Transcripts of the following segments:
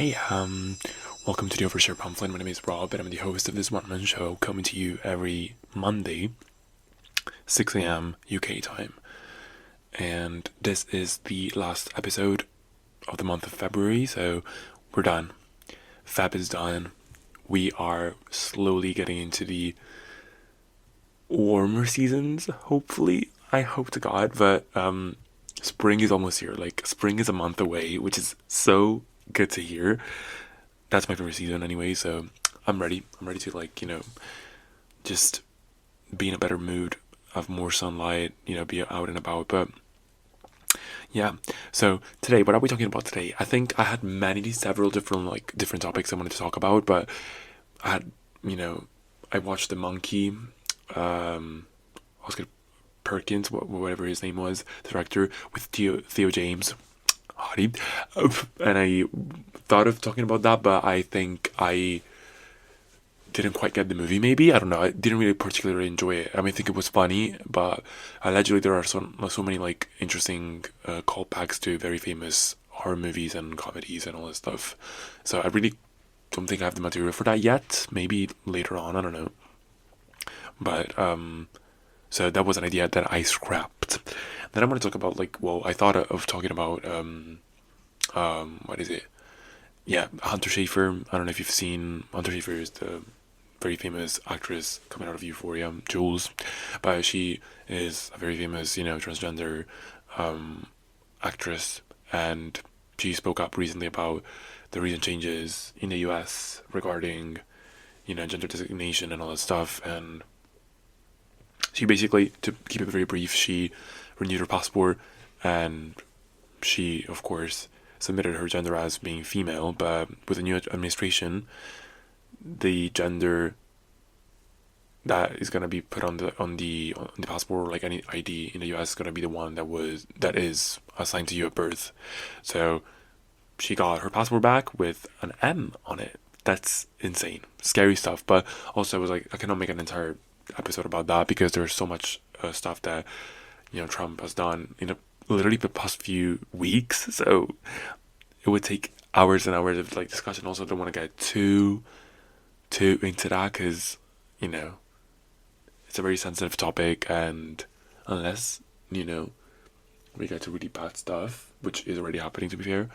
Hey, welcome to the Overshare Pamphlet. My name is Rob, and I'm the host of this one-man show, coming to you every Monday, 6 a.m. UK time. And this is the last episode of the month of February, so we're done. Feb is done. We are slowly getting into the warmer seasons, hopefully. I hope to God, but spring is almost here. Like, spring is a month away, which is so good to hear. That's my favorite season anyway, so I'm ready. I'm ready to, just be in a better mood, have more sunlight, be out and about. But yeah, so today, what are we talking about today? I think I had several different topics I wanted to talk about, but I had, I watched The Monkey, Oscar Perkins, whatever his name was, the director, with Theo James. Hottie. And I thought of talking about that, but I think I didn't quite get the movie, maybe. I don't know. I didn't really particularly enjoy it. I think it was funny, but allegedly there are so many interesting callbacks to very famous horror movies and comedies and all this stuff. So I really don't think I have the material for that yet. Maybe later on, I don't know. But so that was an idea that I scrapped. Then I'm going to talk about I thought of talking about what is it? Yeah, Hunter Schafer. I don't know if you've seen Hunter Schafer is the very famous actress coming out of Euphoria, Jules, but she is a very famous transgender actress, and she spoke up recently about the recent changes in the U.S. regarding gender designation and all that stuff. And she basically, to keep it very brief, she renewed her passport, and she, of course, submitted her gender as being female. But with the new administration, the gender that is going to be put on the passport, like any ID in the US, is going to be the one that is assigned to you at birth. So she got her passport back with an M on it. That's insane, scary stuff. But also, I was like, I cannot make an entire episode about that because there's so much stuff that Trump has done in literally the past few weeks. So it would take hours and hours of discussion. Also, I don't want to get too into that because it's a very sensitive topic, and unless we get to really bad stuff, which is already happening, to be fair.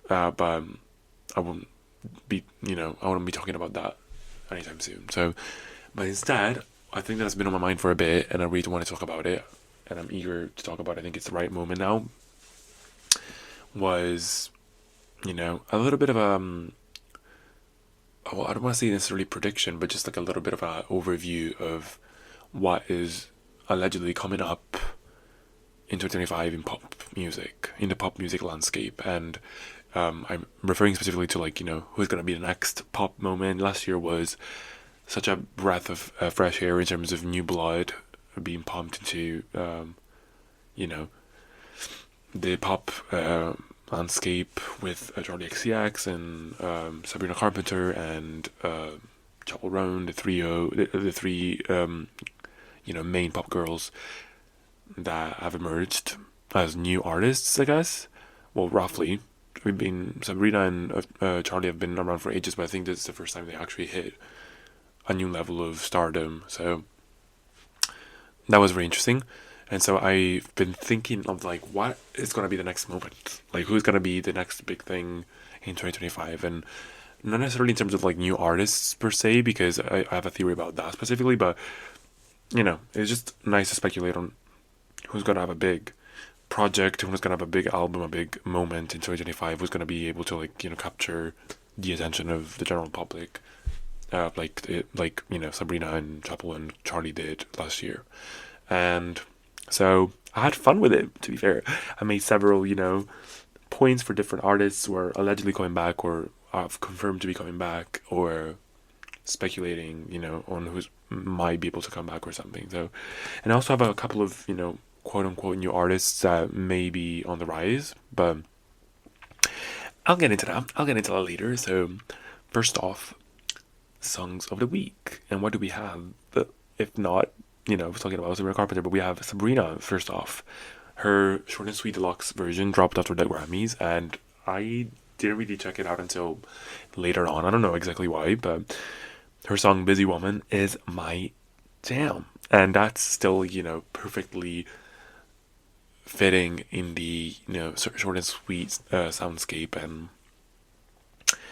But I won't be talking about that anytime soon. So, but instead, I think that's been on my mind for a bit, and I really want to talk about it, and I'm eager to talk about it. I think it's the right moment now. Was, a little bit of well, I don't want to say necessarily prediction, but just a little bit of an overview of what is allegedly coming up in 2025 in the pop music landscape. And I'm referring specifically to who's going to be the next pop moment. Last year was such a breath of fresh air in terms of new blood being pumped into the pop landscape with Charlie XCX and Sabrina Carpenter and Chapel Roan, the three main pop girls that have emerged as new artists, I guess. Well, roughly. Sabrina and Charlie have been around for ages, but I think this is the first time they actually hit a new level of stardom. So that was very interesting. And so I've been thinking of what is going to be the next moment? Who's going to be the next big thing in 2025? And not necessarily in terms of new artists per se, because I have a theory about that specifically, but it's just nice to speculate on who's going to have a big project, who's going to have a big album, a big moment in 2025, who's going to be able to capture the attention of the general public. Sabrina and Chapel and Charlie did last year. And so I had fun with it, to be fair. I made several, points for different artists who are allegedly coming back or have confirmed to be coming back, or speculating, on who might be able to come back or something. So, and I also have a couple of, quote unquote new artists that may be on the rise, but I'll get into that. I'll get into that later. So first off, songs of the week. And what do we have? If not, we're talking about Sabrina Carpenter, but we have Sabrina first off. Her Short and Sweet Deluxe version dropped after the Grammys, and I didn't really check it out until later on. I don't know exactly why, but her song Busy Woman is my jam. And that's still, perfectly fitting in the, short and sweet soundscape, and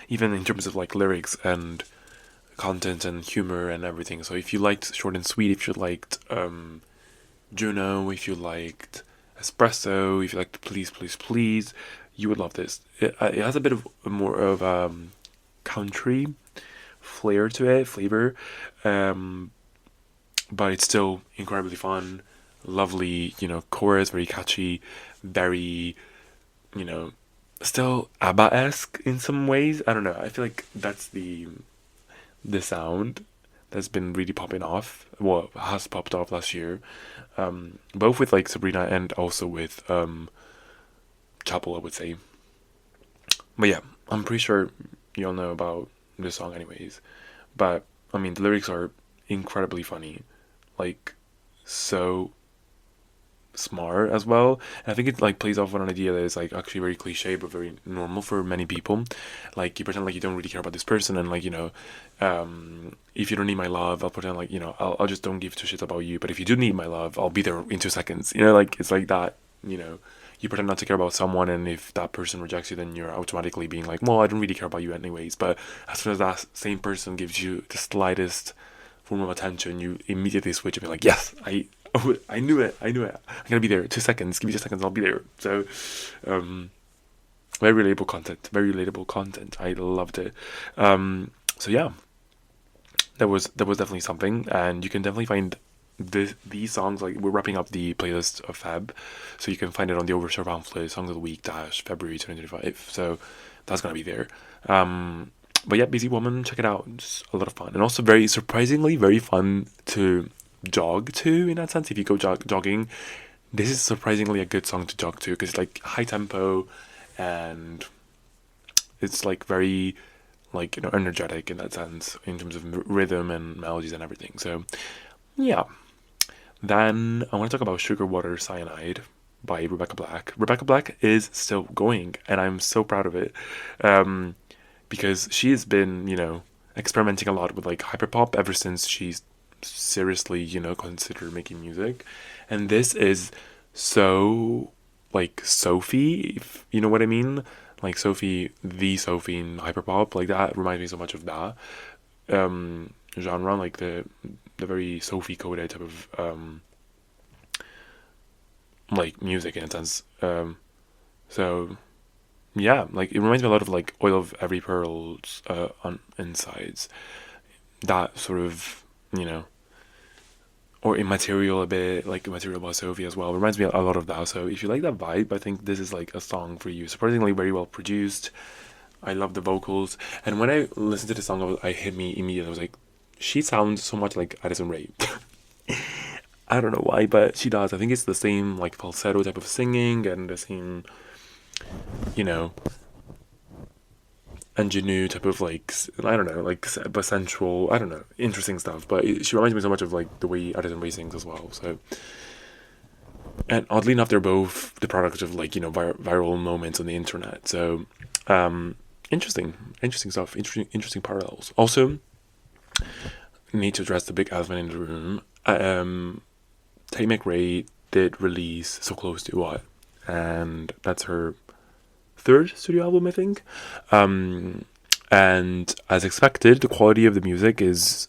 even in terms of like lyrics and content and humor and everything. So if you liked short and sweet, if you liked Juno, if you liked Espresso, if you liked Please Please Please, you would love this. It has a bit of more of country flavor, but it's still incredibly fun, lovely, chorus, very catchy, very, still ABBA-esque in some ways. I don't know. I feel like that's the sound that's been really popping off. Well, has popped off last year, both with like Sabrina and also with Chapel, I would say. But yeah, I'm pretty sure you all know about this song, anyways. But I mean, the lyrics are incredibly funny, like so smart as well. And I think it like plays off on an idea that is like actually very cliche but very normal for many people. Like you pretend like you don't really care about this person, and like if you don't need my love, I'll pretend like I'll just don't give two shits about you. But if you do need my love, I'll be there in 2 seconds. Like it's like that. You pretend not to care about someone, and if that person rejects you, then you're automatically being like, well, I don't really care about you anyways. But as soon as that same person gives you the slightest form of attention, you immediately switch and be like, yes, I knew it. I'm gonna be there. 2 seconds. Give me 2 seconds. I'll be there. So, very relatable content. Very relatable content. I loved it. So yeah, that was definitely something, and you can definitely find these songs. Like we're wrapping up the playlist of Feb, so you can find it on the Overshare pamphlet, Songs of the Week February 2025. So that's gonna be there. But yeah, Busy Woman, check it out. It's a lot of fun, and also very surprisingly very fun to jog to, in that sense. If you go jogging, this is surprisingly a good song to jog to, because it's like high tempo and it's like very like energetic in that sense, in terms of rhythm and melodies and everything. So yeah, then I want to talk about Sugar Water Cyanide by Rebecca Black. Rebecca Black is still going, and I'm so proud of it, because she has been experimenting a lot with like hyperpop ever since she's seriously considered making music. And this is so like Sophie, if you know what I mean, like Sophie, the Sophie in hyperpop. Like that reminds me so much of that genre, like the very Sophie coded type of like music in a sense. So yeah, like it reminds me a lot of like Oil of Every Pearl's on Insides, that sort of or Immaterial, a bit like Immaterial by Sophie as well. It reminds me a lot of that. So if you like that vibe, I think this is like a song for you. Surprisingly very well produced. I love the vocals, and when I listened to the song, I hit me immediately. I was like, she sounds so much like Addison Rae. I don't know why, but she does. I think it's the same like falsetto type of singing and the same, ingenue type of like, I don't know, like but sensual, I don't know, interesting stuff. But she reminds me so much of like the way Addison Rae sings as well. So, and oddly enough, they're both the product of like viral moments on the internet. So, interesting stuff. Interesting parallels. Also, need to address the big elephant in the room. Tate McRae did release So Close to What, and that's her third studio album, I think. And as expected, the quality of the music is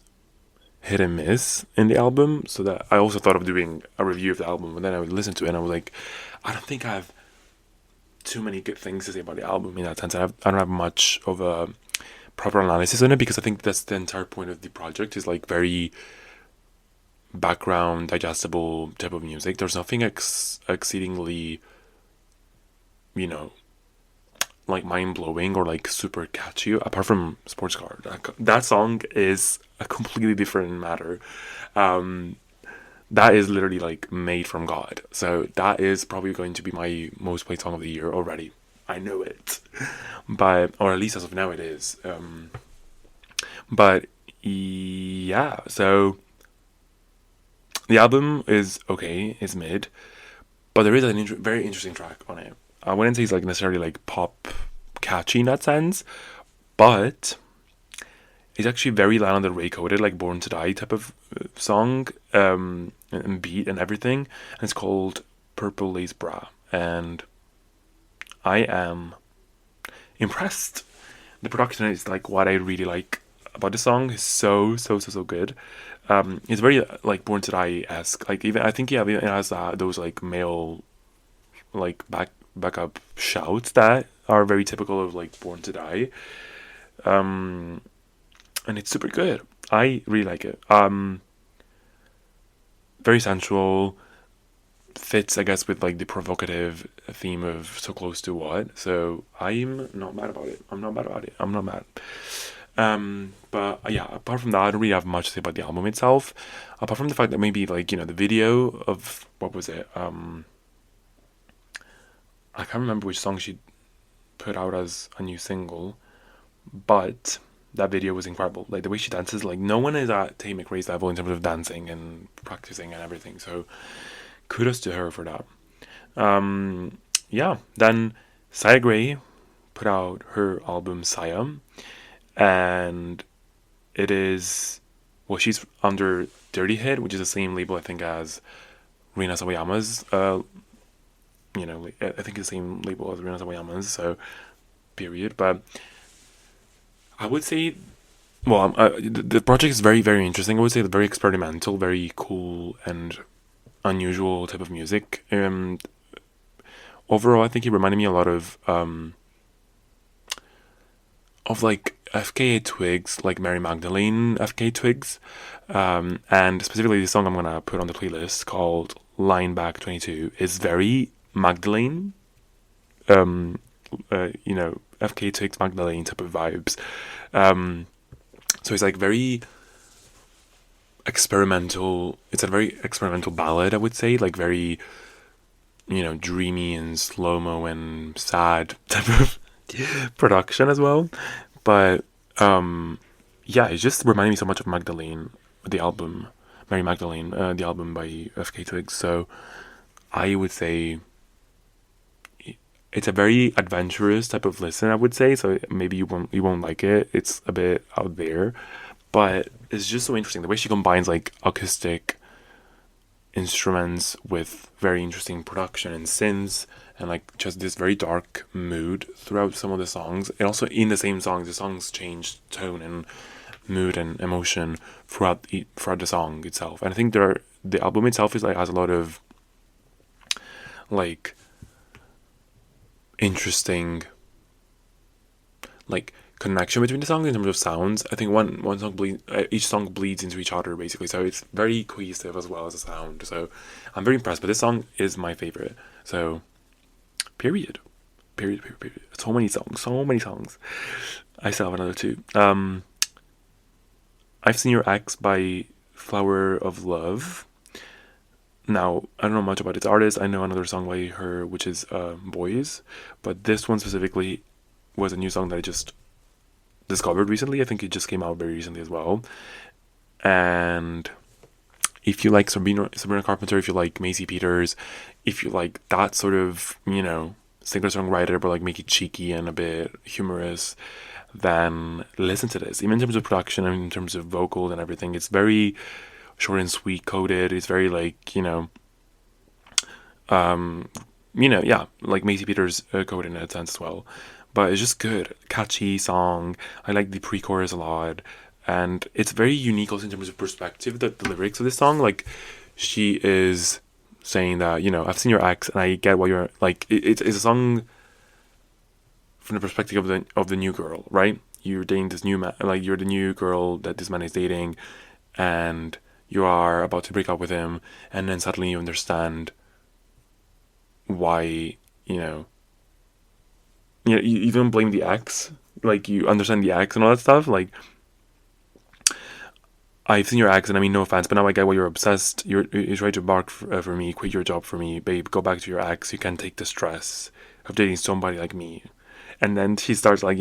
hit and miss in the album. So that I also thought of doing a review of the album, and then I would listen to it and I was like, I don't think I have too many good things to say about the album in that sense. I don't have much of a proper analysis on it, because I think that's the entire point of the project, is like very background digestible type of music. There's nothing exceedingly like mind-blowing or like super catchy apart from Sports Car. That song is a completely different matter. That is literally like made from God. So that is probably going to be my most played song of the year already. I know it. But or at least as of now it is. But yeah, so the album is okay, it's mid, but there is a very interesting track on it. I wouldn't say it's like necessarily like pop catchy in that sense, but it's actually very Lana Del Rey coded, like Born to Die type of song, and beat and everything. And it's called Purple Lace Bra, and I am impressed. The production is like what I really like about the song. It's so good. It's very like Born to Die esque. Like even I think yeah, it has those like male like backup shouts that are very typical of like Born to Die. And it's super good. I really like it. Very sensual, fits I guess with like the provocative theme of So Close to What. So I'm not mad about it. I'm not mad about it. I'm not mad. But yeah, apart from that, I don't really have much to say about the album itself. Apart from the fact that maybe like, you know, the video of what was it? I can't remember which song she put out as a new single, but that video was incredible. Like the way she dances, like no one is at Tay McRae's level in terms of dancing and practicing and everything. So kudos to her for that. Yeah, then Saya Gray put out her album Saya, and it is, well, she's under Dirty Hit, which is the same label I think as Rina Sawayama's. You know, I think it's the same label as Rina Sawayama's. So period. But I would say, well, the project is very interesting. I would say very experimental, very cool and unusual type of music. Overall, I think it reminded me a lot of like FKA Twigs, like Mary Magdalene FKA Twigs, and specifically the song I'm gonna put on the playlist called Line Back 22 is very Magdalene, you know, FKA Twigs Magdalene type of vibes. So it's like very experimental. It's a very experimental ballad, I would say, like very, you know, dreamy and slow-mo and sad type of production as well. But yeah, it just reminded me so much of Magdalene, the album, Mary Magdalene, the album by FK Twigs. So I would say it's a very adventurous type of listen, I would say. So maybe you won't like it. It's a bit out there, but it's just so interesting the way she combines like acoustic instruments with very interesting production and synths, and like just this very dark mood throughout some of the songs. And also in the same songs, the songs change tone and mood and emotion throughout the song itself. And I think the album itself is like has a lot of like interesting like connection between the songs in terms of sounds. I think one song each song bleeds into each other basically, so it's very cohesive as well as a sound. So I'm very impressed, but this song is my favorite. So period. So many songs. I still have another two. I've Seen Your Ex by Flower of Love. Now, I don't know much about its artist. I know another song by her, which is Boys, but this one specifically was a new song that I just discovered recently. I think it just came out very recently as well. And if you like Sabrina Carpenter, if you like Macy Peters, if you like that sort of, you know, singer-songwriter but like make it cheeky and a bit humorous, then listen to this. Even in terms of production and in terms of vocals and everything, it's very short and sweet coded. It's very like, yeah, like Macy Peters coded in that sense as well. But it's just good, catchy song. I like the pre-chorus a lot, and it's very unique also in terms of perspective. The lyrics of this song, like she is saying that, you know, I've seen your ex and I get what you're like. It's a song from the perspective of the new girl, right? You're dating this new man, like you're the new girl that this man is dating, and you are about to break up with him, and then suddenly you understand why, you don't blame the ex, like you understand the ex and all that stuff. Like, I've seen your ex, and I mean no offense, but now I get why you're obsessed. You're trying to bark for me, quit your job for me, babe. Go back to your ex. You can't take the stress of dating somebody like me. And then she starts like,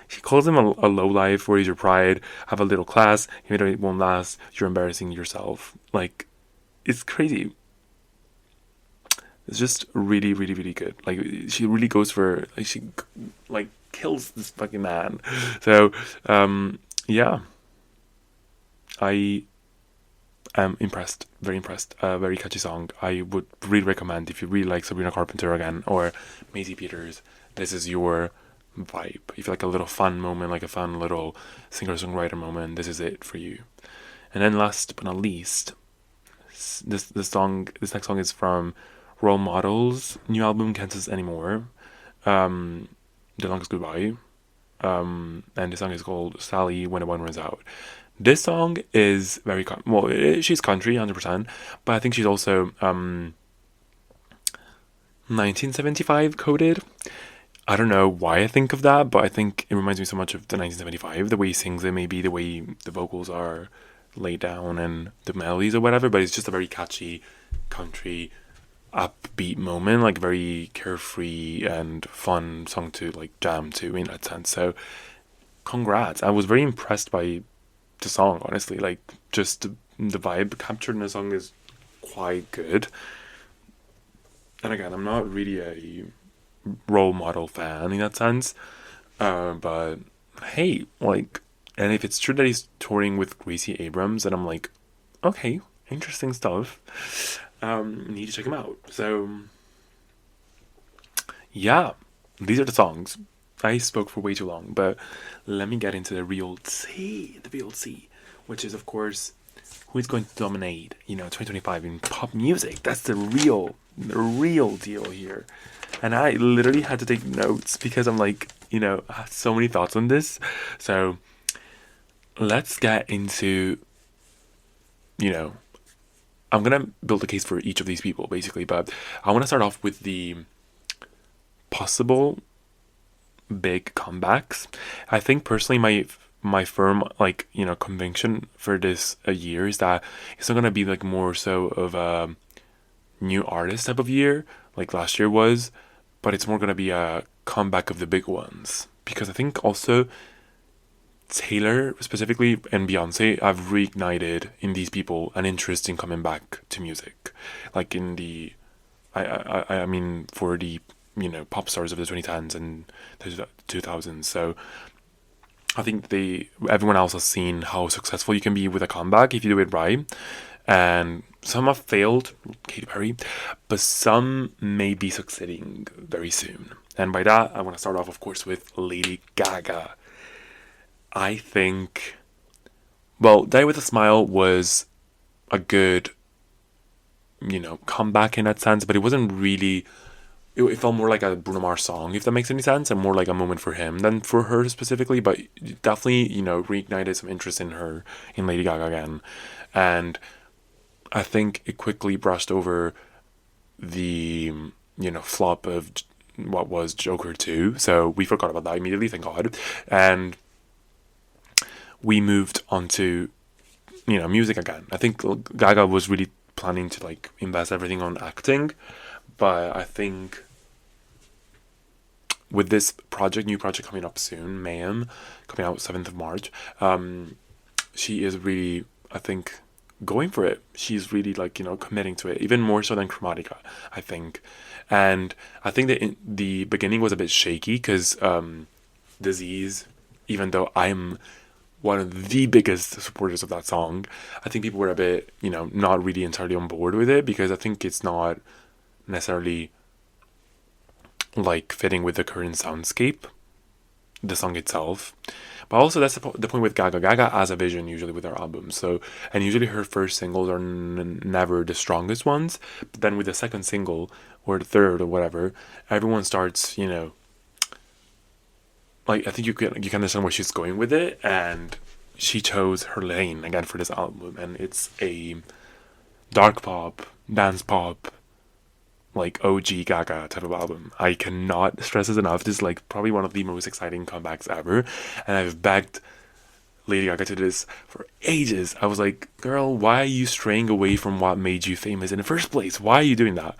she calls him a lowlife, where is your pride? Have a little class. It won't last. You're embarrassing yourself. Like, it's crazy. It's just really, really, really good. Like, she really goes for, like, kills this fucking man. So, yeah, I am impressed, very impressed. Very catchy song. I would really recommend if you really like Sabrina Carpenter again or Maisie Peters. This is your vibe. If you like a little fun moment, like a fun little singer-songwriter moment, this is it for you. And then last but not least, this next song is from Role Models' new album, Can't Sense Anymore. The Longest Goodbye. And the song is called Sally When the One Runs Out. This song is very she's country 100%, but I think she's also 1975 coded. I don't know why I think of that, but I think it reminds me so much of the 1975, the way he sings it, maybe the way the vocals are laid down and the melodies or whatever, but it's just a very catchy country upbeat moment, like very carefree and fun song to like jam to in that sense. So congrats. I was very impressed by the song, honestly. Like just the vibe captured in the song is quite good. And again, I'm not really a role model fan in that sense, but hey, like, and if it's true that he's touring with Gracie Abrams, then I'm like, okay, interesting stuff. Need to check him out. So yeah, these are the songs. I spoke for way too long, but let me get into the real tea, which is of course who is going to dominate, 2025 in pop music. That's the real deal here. And I literally had to take notes because I'm like, I have so many thoughts on this. So let's get into, I'm going to build a case for each of these people basically, but I want to start off with the possible big comebacks. I think personally my firm conviction for this year is that it's not going to be like more so of a new artist type of year like last year was, but it's more going to be a comeback of the big ones, because I think also Taylor specifically and Beyonce have reignited in these people an interest in coming back to music, like in the I mean for the pop stars of the 2010s and the 2000s. So I think everyone else has seen how successful you can be with a comeback if you do it right, and some have failed, Katy Perry, but some may be succeeding very soon. And by that, I want to start off, of course, with Lady Gaga. I think, Die With a Smile was a good, comeback in that sense, but it wasn't really. It felt more like a Bruno Mars song, if that makes any sense, and more like a moment for him than for her specifically. But definitely, reignited some interest in Lady Gaga again, and I think it quickly brushed over the flop of what was Joker 2. So we forgot about that immediately, thank God, and we moved on to music again. I think Gaga was really planning to invest everything on acting, but I think with this new project coming up soon, Mayhem, coming out 7th of March, she is really, I think, going for it. She's really committing to it, even more so than Chromatica, I think. And I think that the beginning was a bit shaky because Disease, even though I'm one of the biggest supporters of that song, I think people were a bit, not really entirely on board with it, because I think it's not necessarily fitting with the current soundscape, the song itself. But also that's the point with Gaga. Gaga has a vision usually with her albums. So, and usually her first singles are never the strongest ones. But then with the second single or the third or whatever, everyone starts, I think you can understand where she's going with it. And she chose her lane again for this album, and it's a dark pop, dance pop, OG Gaga type of album. I cannot stress this enough. This is probably one of the most exciting comebacks ever, and I've begged Lady Gaga to do this for ages. I was like, girl, why are you straying away from what made you famous in the first place? Why are you doing that?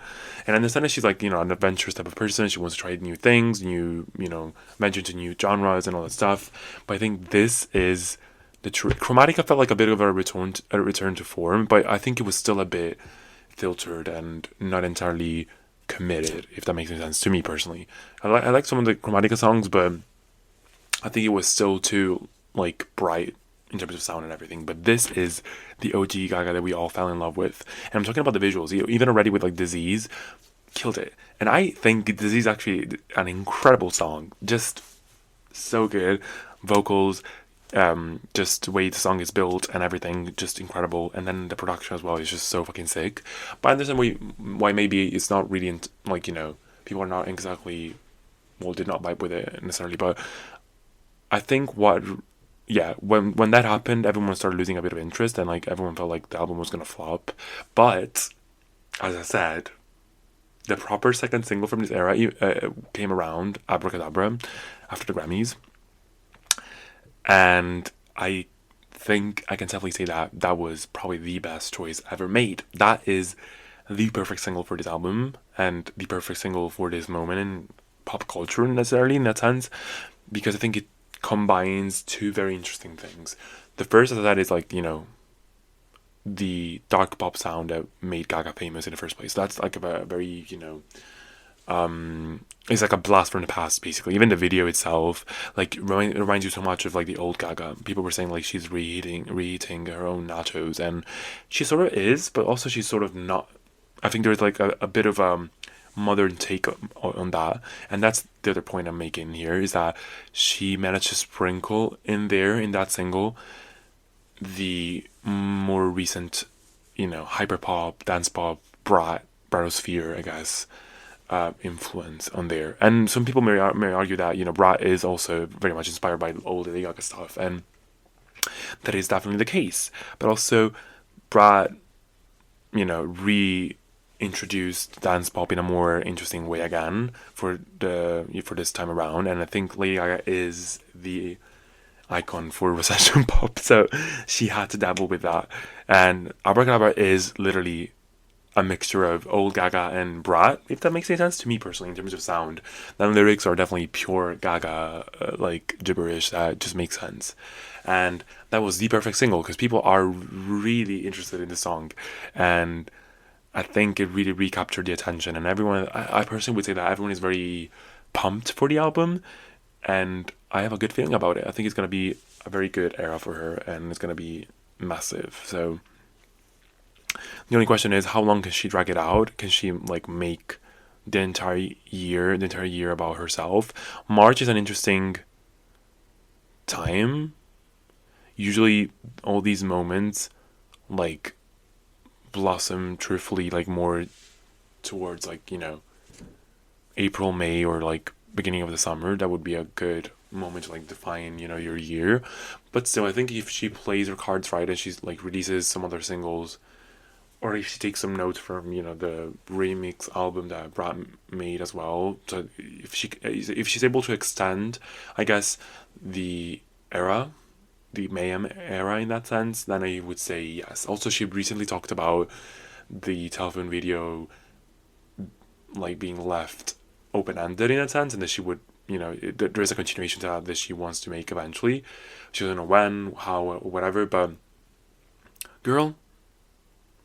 And I understand that she's an adventurous type of person. She wants to try new things, venture into new genres and all that stuff. But I think this is the truth. Chromatica felt like a bit of a return to form, but I think it was still a bit filtered and not entirely committed, if that makes any sense to me personally. I like some of the Chromatica songs, but I think it was still too like bright in terms of sound and everything. But this is the OG Gaga that we all fell in love with. And I'm talking about the visuals. Even already with like Disease, killed it. And I think Disease actually an incredible song. Just so good. Vocals, just the way the song is built and everything, just incredible. And then the production as well is just so fucking sick. But I understand why maybe it's not really like, you know, people are not exactly, well, did not vibe with it necessarily. But I think yeah, when that happened, everyone started losing a bit of interest, and like everyone felt like the album was gonna flop. But as I said, the proper second single from this era came around, Abracadabra, after the Grammys, and I think I can definitely say that that was probably the best choice ever made. That is the perfect single for this album, and the perfect single for this moment in pop culture necessarily in that sense, because I think it combines two very interesting things. The first of that is like, you know, the dark pop sound that made Gaga famous in the first place. That's like a very, you know, it's like a blast from the past basically. Even the video itself, like it reminds you so much of like the old Gaga. People were saying like she's reheating her own nachos, and she sort of is, but also she's sort of not. I think there's like a bit of modern take on that, and that's the other point I'm making here, is that she managed to sprinkle in there in that single the more recent, you know, hyper pop, dance pop, bratosphere, I guess, influence on there. And some people may argue that, you know, Brat is also very much inspired by old Lady Gaga stuff, and that is definitely the case. But also, Brat, you know, reintroduced dance pop in a more interesting way again for this time around, and I think Lady Gaga is the icon for recession pop, so she had to dabble with that. And Abracadabra is literally a mixture of old Gaga and Brat, if that makes any sense to me personally in terms of sound. The lyrics are definitely pure Gaga, like gibberish that just makes sense. And that was the perfect single because people are really interested in the song, and I think it really recaptured the attention. And everyone, I personally would say that everyone is very pumped for the album, and I have a good feeling about it. I think it's going to be a very good era for her, and it's going to be massive. So the only question is, how long can she drag it out? Can she like make the entire year about herself? March is an interesting time. Usually all these moments like blossom truthfully like more towards like, you know, April, May, or like beginning of the summer. That would be a good moment to like define, you know, your year. But still, I think if she plays her cards right and she's like releases some other singles, or if she takes some notes from, you know, the remix album that Brad made as well, so if she's able to extend, I guess, the era, the Mayhem era in that sense, then I would say yes. Also, she recently talked about the telephone video like being left open-ended in a sense, and that she would, you know, there is a continuation to that she wants to make eventually. She doesn't know when, how, whatever, but girl,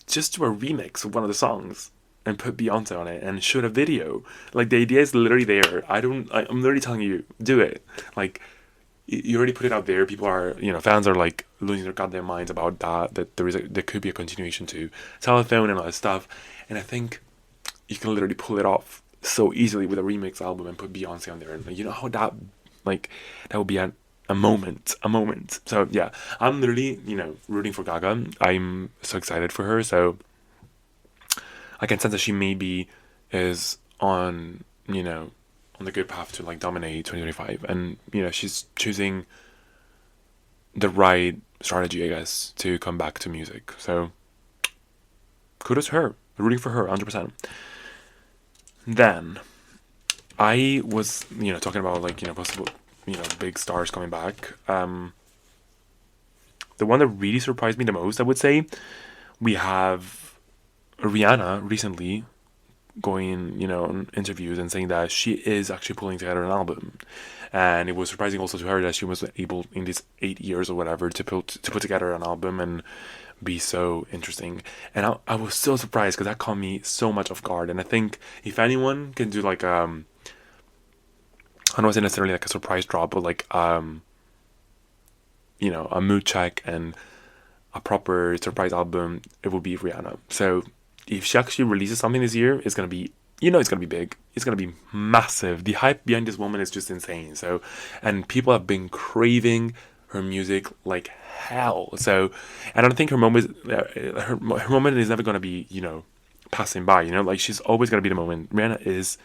just do a remix of one of the songs and put Beyonce on it and shoot a video. Like, the idea is literally there. I'm literally telling you, do it. Like, you already put it out there. People are, you know, fans are like losing their goddamn minds about that there could be a continuation to Telephone and all that stuff. And I think you can literally pull it off so easily with a remix album and put Beyonce on there. And you know how that would be a moment. So yeah, I'm literally, you know, rooting for Gaga. I'm so excited for her. So I can sense that she maybe is on, you know, on the good path to like dominate 2025, and you know, she's choosing the right strategy, I guess, to come back to music. So kudos to her. Rooting for her 100%. Then I was, you know, talking about like, you know, possible, you know, big stars coming back. The one that really surprised me the most, I would say, we have Rihanna recently going, you know, on interviews and saying that she is actually pulling together an album. And it was surprising also to her that she was able in these 8 years or whatever to put together an album and be so interesting. And I was so surprised because that caught me so much off guard. And I think if anyone can do like I don't want to say necessarily like a surprise drop, but like you know, a mood check and a proper surprise album, it will be Rihanna. So if she actually releases something this year, it's gonna be, you know, it's gonna be big. It's gonna be massive. The hype behind this woman is just insane. So, and people have been craving her music like hell. So, and I don't think her moment is never gonna be, you know, passing by. You know, like she's always gonna be the moment. Rihanna is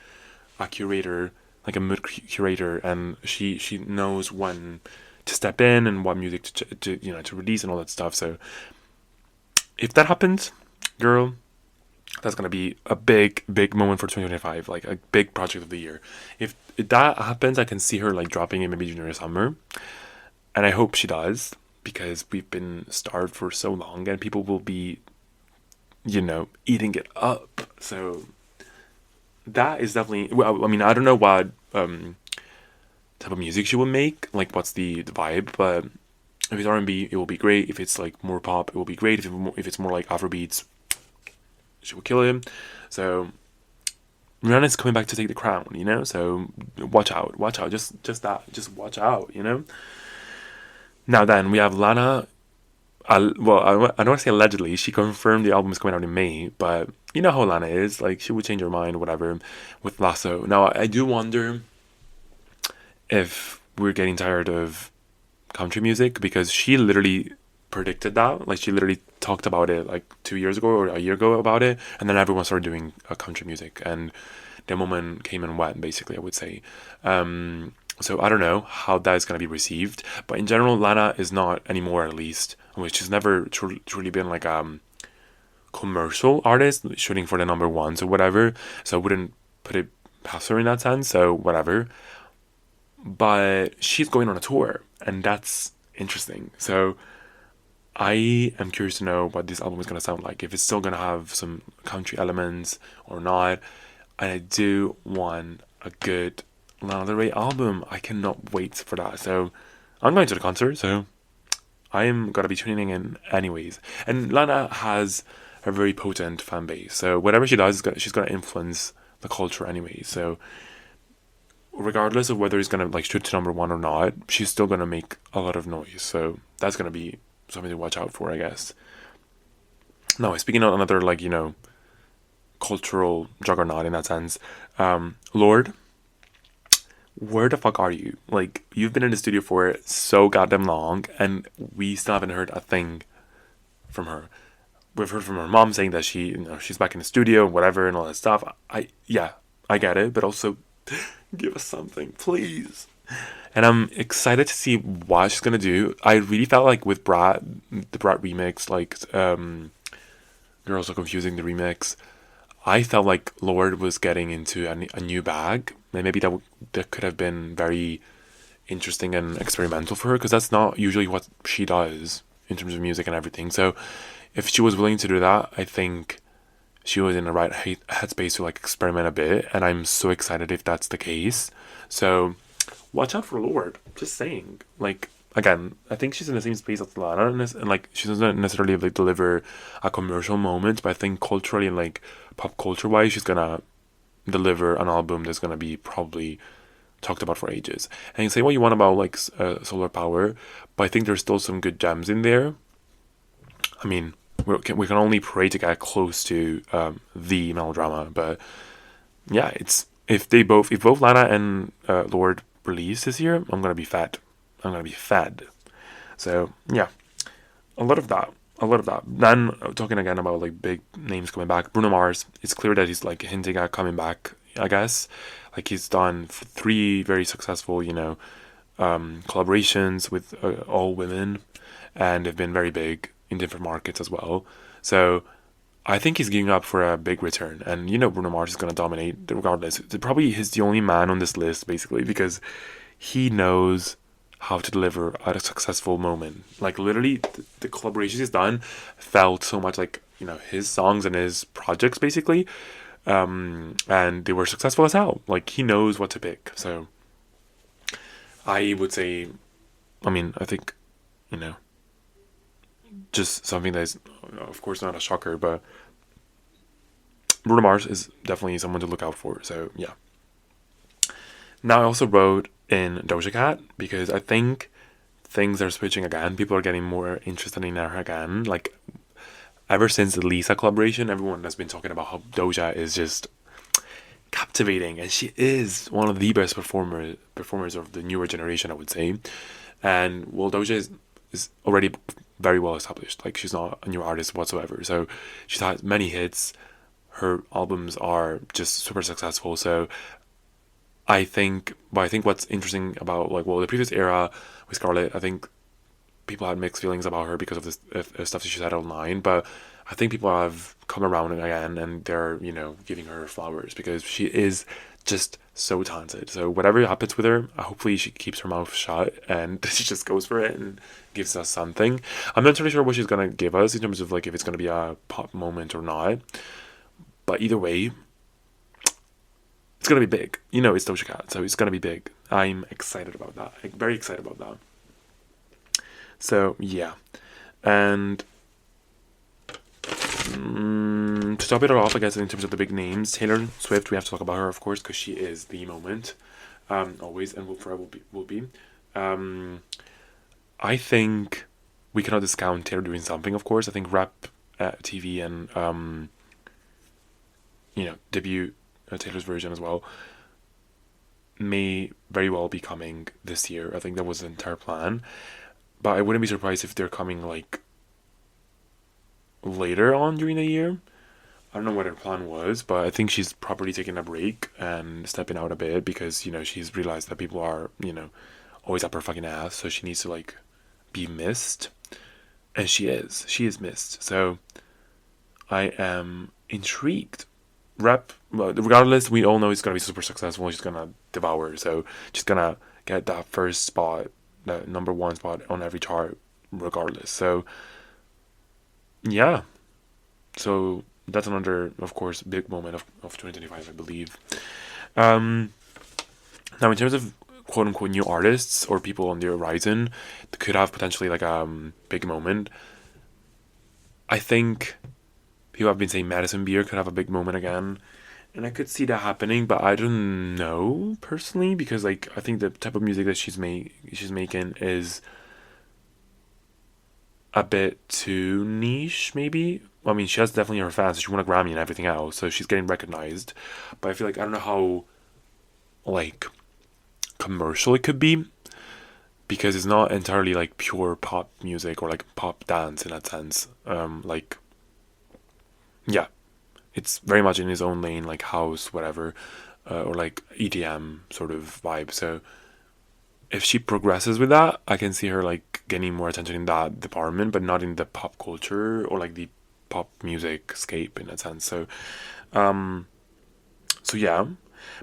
a curator, like a mood curator, and she knows when to step in and what music to you know to release and all that stuff. So if that happens, girl, that's gonna be a big moment for 2025, like a big project of the year. If that happens, I can see her like dropping it maybe during the summer, and I hope she does because we've been starved for so long, and people will be, you know, eating it up. So that is definitely. Well, I mean, I don't know what type of music she will make, like what's the vibe, but if it's R&B, it will be great. If it's like more pop, it will be great. If it's more like Afrobeats, she will kill him. So Rihanna's coming back to take the crown, you know. So watch out. Just that, just watch out, you know. Now then, we have Lana. Well, I don't want to say allegedly. She confirmed the album is coming out in May, but you know how Lana is. Like she would change her mind, whatever, with Lasso. Now I do wonder if we're getting tired of country music because she literally predicted that. Like she literally talked about it like 2 years ago or a year ago about it, and then everyone started doing country music, and the moment came and went. Basically, I would say. So I don't know how that is going to be received, but in general, Lana is not anymore, at least, which she's never truly been like commercial artist shooting for the number ones or whatever. So I wouldn't put it past her in that sense. So whatever. But she's going on a tour, and that's interesting. So I am curious to know what this album is going to sound like, if it's still going to have some country elements or not. And I do want a good Lana Del Rey album. I cannot wait for that. So I'm going to the concert, so I am going to be tuning in anyways. And Lana has a very potent fan base, so whatever she does, she's going to influence the culture anyway. So regardless of whether it's going to like shoot to number one or not, she's still going to make a lot of noise. So that's going to be something to watch out for, I guess. Now, speaking of another, like, you know, cultural juggernaut in that sense, Lorde, where the fuck are you? Like, you've been in the studio for so goddamn long, and we still haven't heard a thing from her. We've heard from her mom saying that she, you know, she's back in the studio, whatever, and all that stuff. I get it, but also give us something, please. And I'm excited to see what she's gonna do. I really felt like with the Brat remix, like Girls Are Confusing, the remix, I felt like Lorde was getting into a new bag, and maybe that could have been very interesting and experimental for her, because that's not usually what she does in terms of music and everything. So if she was willing to do that, I think she was in the right headspace to like experiment a bit, and I'm so excited if that's the case. So watch out for Lorde. Just saying. Like, again, I think she's in the same space as Lana, and like she doesn't necessarily like deliver a commercial moment, but I think culturally and like pop culture wise, she's gonna deliver an album that's gonna be probably talked about for ages. And you say what you want about like Solar Power, but I think there's still some good gems in there. I mean, we can only pray to get close to the melodrama, but yeah, it's if both Lana and Lorde release this year, I'm gonna be fed. So yeah, a lot of that. Then talking again about like big names coming back. Bruno Mars. It's clear that he's like hinting at coming back, I guess. Like he's done 3 very successful, you know, collaborations with all women, and they've been very big in different markets as well. So I think he's gearing up for a big return, and you know Bruno Mars is gonna dominate regardless. Probably he's the only man on this list basically because he knows how to deliver at a successful moment. Like literally, the collaborations he's done felt so much like, you know, his songs and his projects basically, and they were successful as hell. Like he knows what to pick. So I would say, I mean, I think, you know, just something that is, of course, not a shocker, but Bruno Mars is definitely someone to look out for. So yeah. Now I also wrote in Doja Cat because I think things are switching again. People are getting more interested in her again. Like ever since the Lisa collaboration, everyone has been talking about how Doja is just captivating, and she is one of the best performers of the newer generation, I would say. And well, Doja is already very well established. Like she's not a new artist whatsoever. So she's had many hits. Her albums are just super successful. So I think what's interesting about like well the previous era with Scarlett, I think people had mixed feelings about her because of this stuff that she said online, but I think people have come around again and they're giving her flowers because she is just so talented. So whatever happens with her, hopefully she keeps her mouth shut and she just goes for it and gives us something. I'm not entirely sure what she's gonna give us in terms of like if it's gonna be a pop moment or not, but either way, it's gonna be big. It's Doja Cat, so it's gonna be big. I'm excited about that. Like, very excited about that. So yeah, and to top it all off, I guess in terms of the big names, Taylor Swift, we have to talk about her, of course, because she is the moment, always and will forever will be. I think we cannot discount Taylor doing something. Of course, I think rap TV and debut Taylor's version as well may very well be coming this year. I think that was the entire plan. But I wouldn't be surprised if they're coming like later on during the year. I don't know what her plan was, but I think she's probably taking a break and stepping out a bit because, she's realized that people are, always up her fucking ass. So she needs to like be missed. And she is. She is missed. So I am intrigued. Regardless, we all know it's going to be super successful. She's going to devour. So she's going to get that first spot, the number one spot on every chart regardless. So yeah, so that's another, of course, big moment of 2025, I believe. Now in terms of quote unquote new artists or people on the horizon that could have potentially like a big moment, I think people have been saying Madison Beer could have a big moment again. And I could see that happening, but I don't know personally because like I think the type of music that she's making is a bit too niche, maybe. I mean, she has definitely her fans. She won a Grammy and everything else, so she's getting recognized. But I feel like I don't know how like commercial it could be because it's not entirely like pure pop music or like pop dance in that sense. Yeah, it's very much in his own lane, like house, whatever, or like EDM sort of vibe. So if she progresses with that, I can see her like getting more attention in that department, but not in the pop culture or like the pop music scape in that sense. So, so yeah,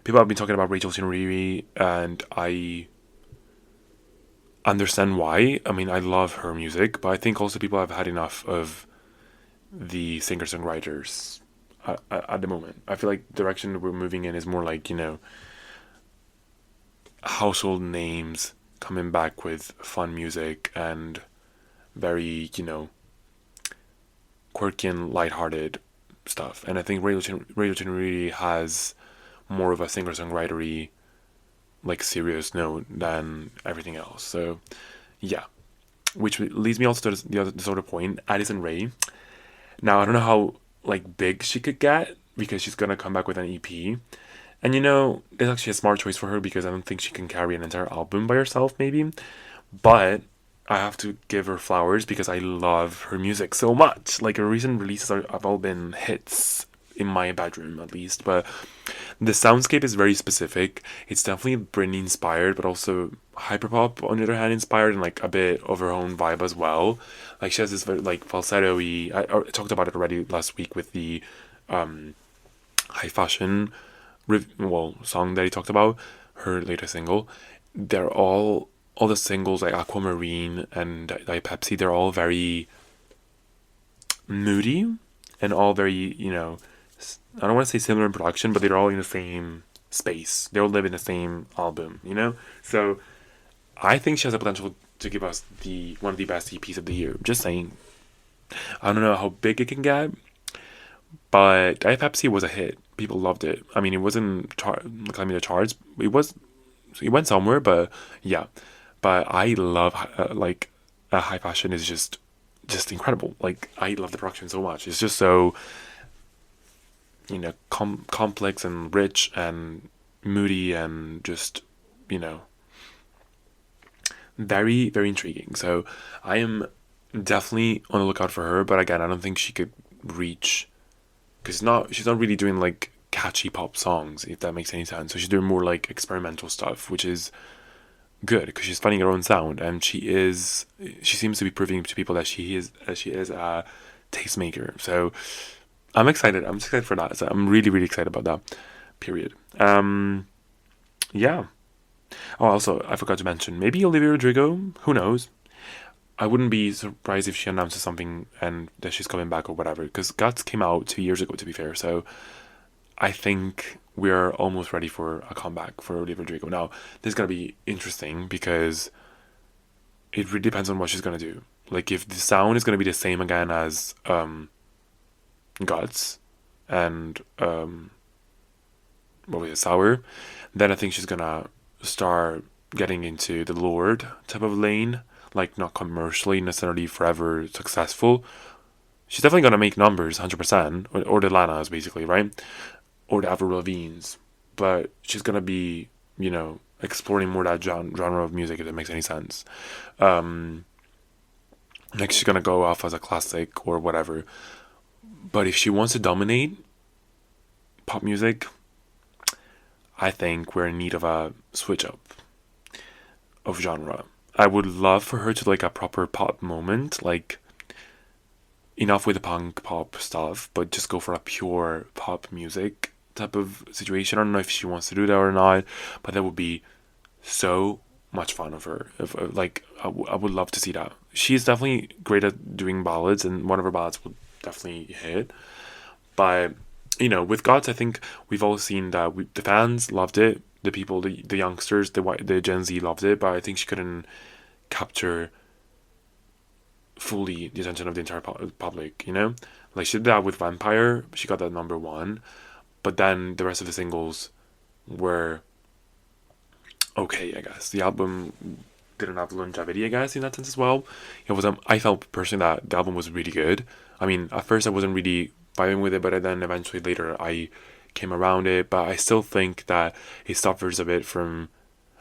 people have been talking about Rachel Chinouriri, and I understand why. I mean, I love her music, but I think also people have had enough of the singer-songwriters at the moment. I feel like the direction we're moving in is more like, household names coming back with fun music and very, quirky and lighthearted stuff. And I think Radio Chinouriri has more of a singer-songwritery, like, serious note than everything else. So, yeah. Which leads me also to this other point, Addison Rae. Now, I don't know how, like, big she could get because she's going to come back with an EP. And, it's actually a smart choice for her because I don't think she can carry an entire album by herself, maybe. But I have to give her flowers because I love her music so much. Like, her recent releases have all been hits in my bedroom, at least. But the soundscape is very specific. It's definitely Britney inspired, but also hyperpop, on the other hand, inspired, and, like, a bit of her own vibe as well. Like, she has this very, like, falsetto-y... I talked about it already last week with the high fashion song that he talked about, her latest single. They're all the singles like Aquamarine and like Pepsi, they're all very moody and all very, I don't want to say similar in production, but they're all in the same space. They all live in the same album, So I think she has the potential to give us one of the best EPs of the year. Just saying. I don't know how big it can get, but Diet Pepsi was a hit. People loved it. I mean, it wasn't climbing the charts. It was it went somewhere, but yeah. But I love like high fashion is just incredible. Like I love the production so much. It's just so complex and rich and moody and just you know very very intriguing. So I am definitely on the lookout for her. But again, I don't think she could reach because she's not really doing like catchy pop songs, if that makes any sense. So she's doing more like experimental stuff, which is good because she's finding her own sound, and she seems to be proving to people that she is a tastemaker. So I'm excited for that. So I'm really really excited about that. Period. Yeah. Oh, also I forgot to mention maybe Olivia Rodrigo. Who knows? I wouldn't be surprised if she announces something and that she's coming back or whatever. Because Guts came out 2 years ago, to be fair. So I think we're almost ready for a comeback for Olivia Rodrigo. Now, this is gonna be interesting because it really depends on what she's gonna do. Like if the sound is gonna be the same again as Guts and what was it, Sour, then I think she's gonna start getting into the Lorde type of lane, like not commercially necessarily forever successful. She's definitely gonna make numbers, 100%, or the Lanas basically, right? Or the Avril Lavigne's, but she's gonna be, exploring more that genre of music, if it makes any sense. Like she's gonna go off as a classic or whatever. But if she wants to dominate pop music, I think we're in need of a switch up of genre. I would love for her to like a proper pop moment, like enough with the punk pop stuff, but just go for a pure pop music type of situation. I don't know if she wants to do that or not, but that would be so much fun of her. If like, I would love to see that. She's definitely great at doing ballads, and one of her ballads would definitely hit. But with Gods, I think we've all seen that the fans loved it. The people, the youngsters, the Gen Z loved it, but I think she couldn't capture fully the attention of the entire public. Like she did that with Vampire. She got that number one, but then the rest of the singles were okay, I guess. The album didn't have longevity, I guess, in that sense as well. It was I felt personally that the album was really good. I mean, at first I wasn't really vibing with it, but then eventually later I came around it. But I still think that it suffers a bit from.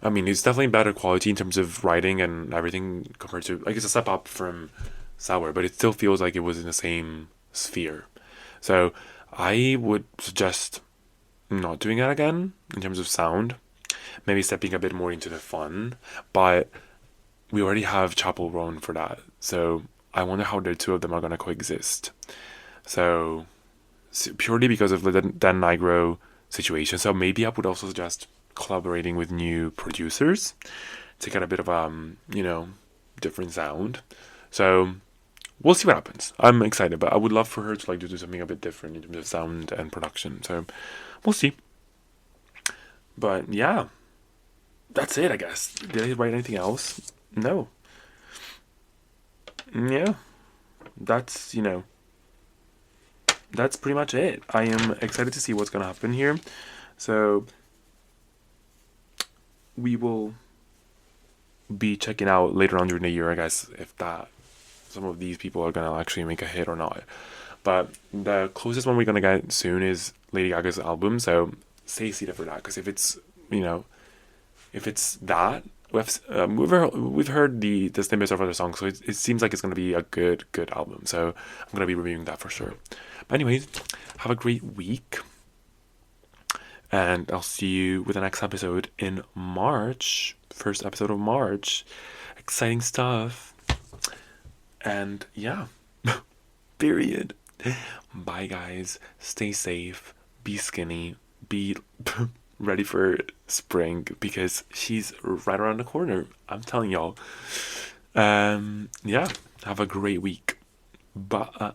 I mean, it's definitely better quality in terms of writing and everything compared to like it's a step up from Sour, but it still feels like it was in the same sphere. So I would suggest not doing it again in terms of sound. Maybe stepping a bit more into the fun, but we already have Chapel Roan for that. So I wonder how the two of them are gonna coexist. So purely because of the Dan Nigro situation. So maybe I would also suggest collaborating with new producers to get a bit of different sound. So we'll see what happens. I'm excited, but I would love for her to like do something a bit different in terms of sound and production. So we'll see. But yeah, that's it, I guess. Did I write anything else? No. Yeah, that's that's pretty much it. I am excited to see what's gonna happen here. So we will be checking out later on during the year, I guess, if that some of these people are gonna actually make a hit or not. But the closest one we're gonna get soon is Lady Gaga's album. So stay seated for that, because if it's that, we've heard the snippets of other songs, so it seems like it's gonna be a good album. So I'm gonna be reviewing that for sure. But anyways, have a great week, and I'll see you with the next episode in March. First episode of March. Exciting stuff. And yeah, period. Bye guys. Stay safe. Be skinny. Be ready for spring, because she's right around the corner. I'm telling y'all. Yeah. Have a great week. Bye.